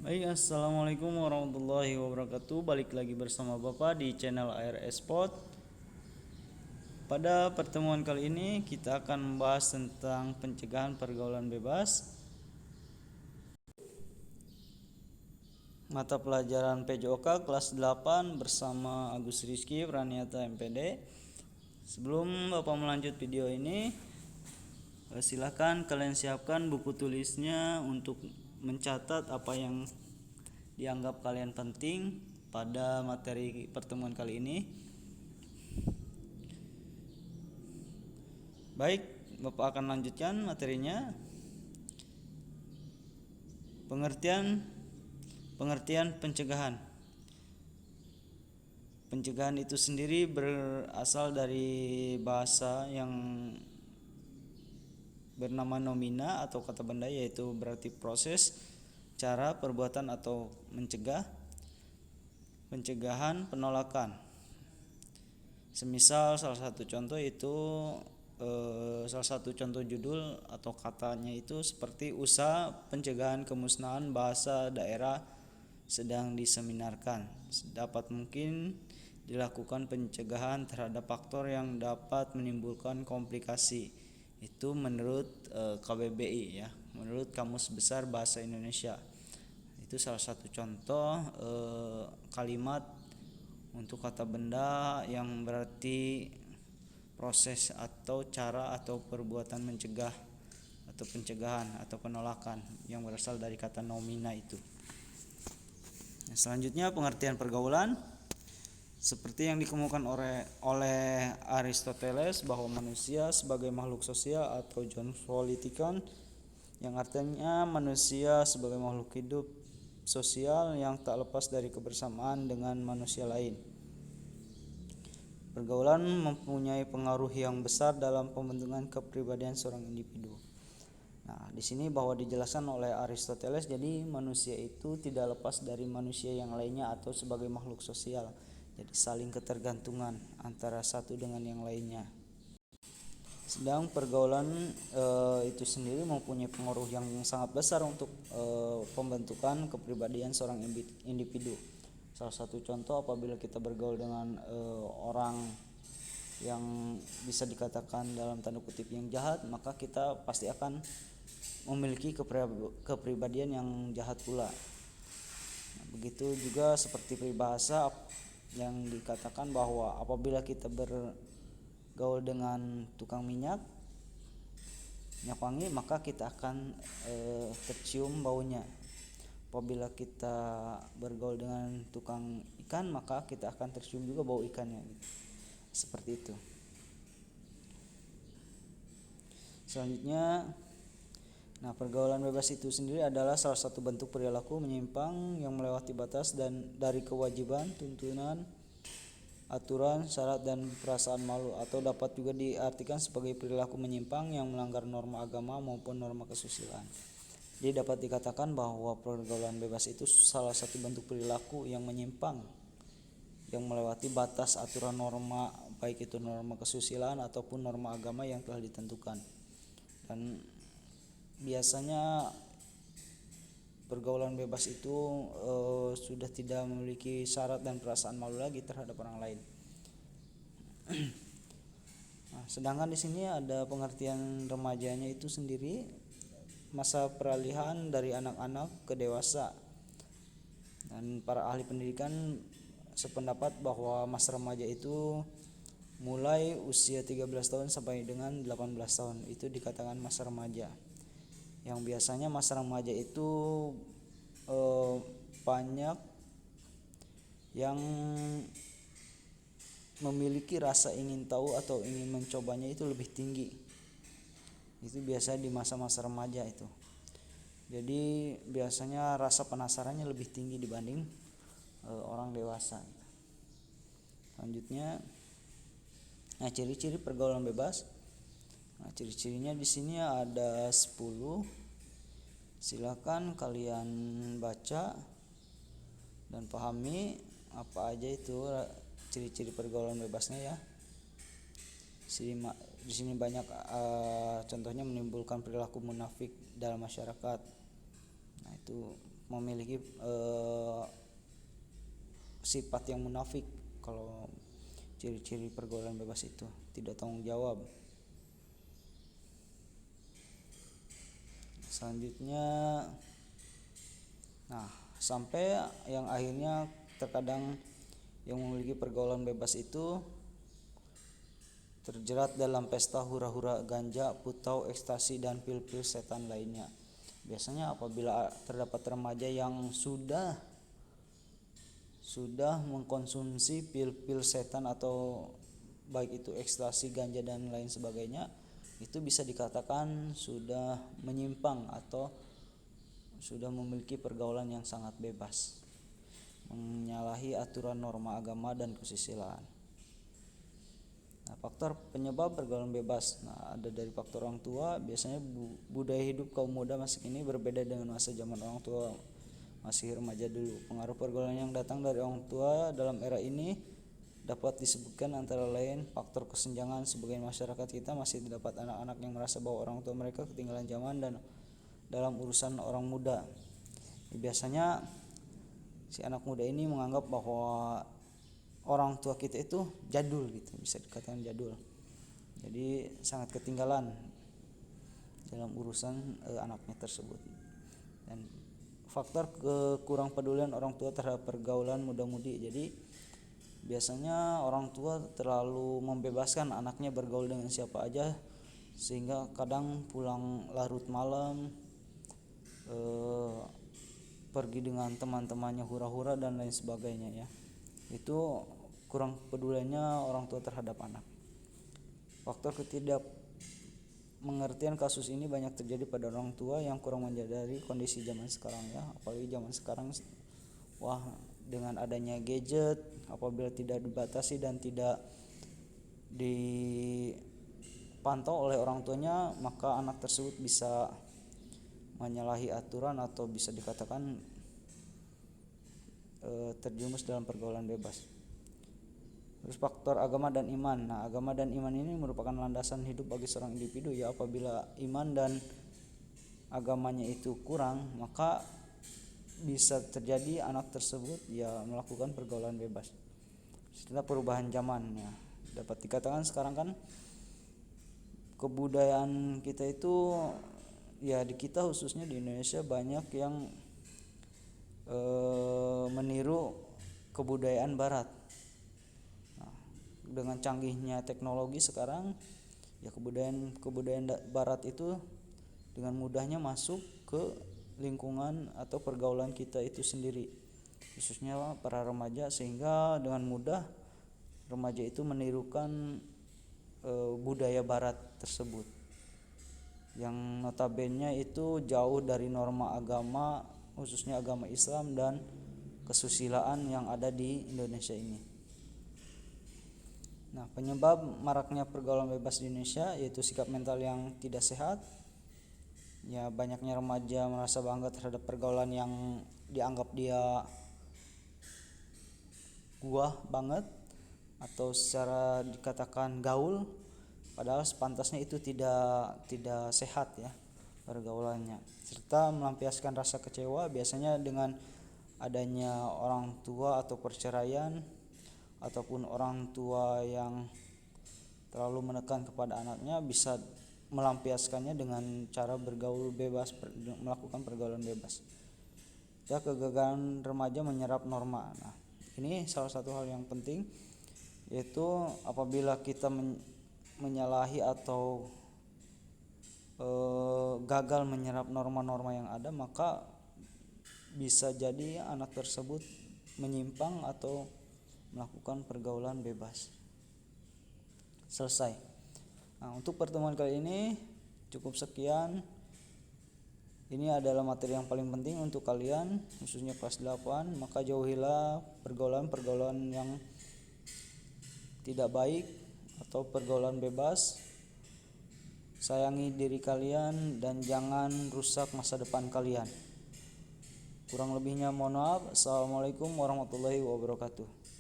Assalamualaikum warahmatullahi wabarakatuh. Balik lagi bersama Bapak di channel ARS Spot. Pada pertemuan kali ini kita akan membahas tentang pencegahan pergaulan bebas. Mata pelajaran PJOK kelas 8 bersama Agus Rizky Praniata MPD. Sebelum Bapak melanjut video ini, silakan kalian siapkan buku tulisnya untuk mencatat apa yang dianggap kalian penting pada materi pertemuan kali ini. Baik, Bapak akan lanjutkan materinya. Pengertian pencegahan. Pencegahan itu sendiri berasal dari bahasa yang bernama nomina atau kata benda, yaitu berarti proses, cara, perbuatan atau mencegah. Pencegahan, penolakan. Semisal salah satu contoh judul atau katanya itu seperti usaha pencegahan kemusnahan bahasa daerah sedang diseminarkan. Dapat mungkin dilakukan pencegahan terhadap faktor yang dapat menimbulkan komplikasi. Itu menurut KBBI ya, menurut Kamus Besar Bahasa Indonesia. Itu salah satu contoh kalimat untuk kata benda yang berarti proses atau cara atau perbuatan mencegah atau pencegahan atau penolakan yang berasal dari kata nomina itu. Selanjutnya pengertian pergaulan. Seperti yang dikemukakan oleh Aristoteles bahwa manusia sebagai makhluk sosial atau John Politikan, yang artinya manusia sebagai makhluk hidup sosial yang tak lepas dari kebersamaan dengan manusia lain. Pergaulan mempunyai pengaruh yang besar dalam pembentukan kepribadian seorang individu. Nah, di sini bahwa dijelaskan oleh Aristoteles, jadi manusia itu tidak lepas dari manusia yang lainnya atau sebagai makhluk sosial. Jadi saling ketergantungan antara satu dengan yang lainnya. Sedang pergaulan itu sendiri mempunyai pengaruh yang sangat besar untuk pembentukan kepribadian seorang individu. Salah satu contoh, apabila kita bergaul dengan orang yang bisa dikatakan dalam tanda kutip yang jahat, maka kita pasti akan memiliki kepribadian yang jahat pula. Nah, begitu juga seperti peribahasa yang dikatakan bahwa apabila kita bergaul dengan tukang minyak wangi, maka kita akan tercium baunya. Apabila kita bergaul dengan tukang ikan, maka kita akan tercium juga bau ikannya. Seperti itu. Selanjutnya, pergaulan bebas itu sendiri adalah salah satu bentuk perilaku menyimpang yang melewati batas dan dari kewajiban, tuntunan, aturan, syarat, dan perasaan malu, atau dapat juga diartikan sebagai perilaku menyimpang yang melanggar norma agama maupun norma kesusilaan. Jadi dapat dikatakan bahwa pergaulan bebas itu salah satu bentuk perilaku yang menyimpang, yang melewati batas aturan norma, baik itu norma kesusilaan ataupun norma agama yang telah ditentukan. Dan biasanya pergaulan bebas itu sudah tidak memiliki syarat dan perasaan malu lagi terhadap orang lain. Sedangkan di sini ada pengertian remajanya itu sendiri, masa peralihan dari anak-anak ke dewasa. Dan para ahli pendidikan sependapat bahwa masa remaja itu mulai usia 13 tahun sampai dengan 18 tahun itu dikatakan masa remaja. Yang biasanya masa remaja itu banyak yang memiliki rasa ingin tahu atau ingin mencobanya itu lebih tinggi. Itu biasa di masa-masa remaja itu. Jadi biasanya rasa penasarannya lebih tinggi dibanding orang dewasa. Selanjutnya, ciri-ciri pergaulan bebas. Ciri-cirinya di sini ada 10. Silakan kalian baca dan pahami apa aja itu ciri-ciri pergaulan bebasnya ya. Di sini banyak contohnya menimbulkan perilaku munafik dalam masyarakat. Nah, itu memiliki sifat yang munafik. Kalau ciri-ciri pergaulan bebas itu tidak tanggung jawab. Selanjutnya, nah sampai yang akhirnya terkadang yang memiliki pergaulan bebas itu terjerat dalam pesta hura-hura ganja, putau, ekstasi, dan pil-pil setan lainnya. Biasanya apabila terdapat remaja yang sudah mengkonsumsi pil-pil setan atau baik itu ekstasi, ganja, dan lain sebagainya, itu bisa dikatakan sudah menyimpang atau sudah memiliki pergaulan yang sangat bebas, menyalahi aturan norma agama dan kesusilaan. Nah, faktor penyebab pergaulan bebas. Nah, ada dari faktor orang tua. Biasanya budaya hidup kaum muda masa kini berbeda dengan masa zaman orang tua masih remaja dulu. Pengaruh pergaulan yang datang dari orang tua dalam era ini dapat disebutkan antara lain faktor kesenjangan. Sebagian masyarakat kita masih terdapat anak-anak yang merasa bahwa orang tua mereka ketinggalan zaman dan dalam urusan orang muda. Biasanya si anak muda ini menganggap bahwa orang tua kita itu jadul gitu, bisa dikatakan jadul. Jadi sangat ketinggalan dalam urusan anaknya tersebut. Dan faktor kekurang pedulian orang tua terhadap pergaulan muda-mudi. Jadi biasanya orang tua terlalu membebaskan anaknya bergaul dengan siapa aja, sehingga kadang pulang larut malam, pergi dengan teman-temannya hura-hura dan lain sebagainya ya. Itu kurang peduliannya orang tua terhadap anak. Faktor ketidakmengertian kasus ini banyak terjadi pada orang tua yang kurang menyadari kondisi zaman sekarang ya. Apalagi zaman sekarang, dengan adanya gadget, apabila tidak dibatasi dan tidak dipantau oleh orang tuanya, maka anak tersebut bisa menyalahi aturan atau bisa dikatakan terjerumus dalam pergaulan bebas. Terus faktor agama dan iman. Nah, agama dan iman ini merupakan landasan hidup bagi seorang individu ya. Apabila iman dan agamanya itu kurang, maka bisa terjadi anak tersebut ya melakukan pergaulan bebas. Setelah perubahan zaman ya, dapat dikatakan sekarang kan kebudayaan kita itu ya, di kita khususnya di Indonesia banyak yang meniru kebudayaan barat. Dengan canggihnya teknologi sekarang ya, kebudayaan barat itu dengan mudahnya masuk ke lingkungan atau pergaulan kita itu sendiri, khususnya para remaja, sehingga dengan mudah remaja itu menirukan budaya barat tersebut yang notabene itu jauh dari norma agama, khususnya agama Islam dan kesusilaan yang ada di Indonesia ini. Nah, penyebab maraknya pergaulan bebas di Indonesia yaitu sikap mental yang tidak sehat. Ya, banyaknya remaja merasa bangga terhadap pergaulan yang dianggap dia gua banget atau secara dikatakan gaul, padahal sepantasnya itu tidak sehat ya pergaulannya. Serta melampiaskan rasa kecewa biasanya dengan adanya orang tua atau perceraian, ataupun orang tua yang terlalu menekan kepada anaknya, bisa melampiaskannya dengan cara bergaul bebas, melakukan pergaulan bebas. Ya, kegagalan remaja menyerap norma. Nah, ini salah satu hal yang penting, yaitu apabila kita menyalahi atau gagal menyerap norma-norma yang ada, maka bisa jadi anak tersebut menyimpang atau melakukan pergaulan bebas. Selesai. Nah, untuk pertemuan kali ini cukup sekian. Ini adalah materi yang paling penting untuk kalian, khususnya kelas 8. Maka jauhilah pergaulan-pergaulan yang tidak baik atau pergaulan bebas. Sayangi diri kalian dan jangan rusak masa depan kalian. Kurang lebihnya mohon maaf. Assalamualaikum warahmatullahi wabarakatuh.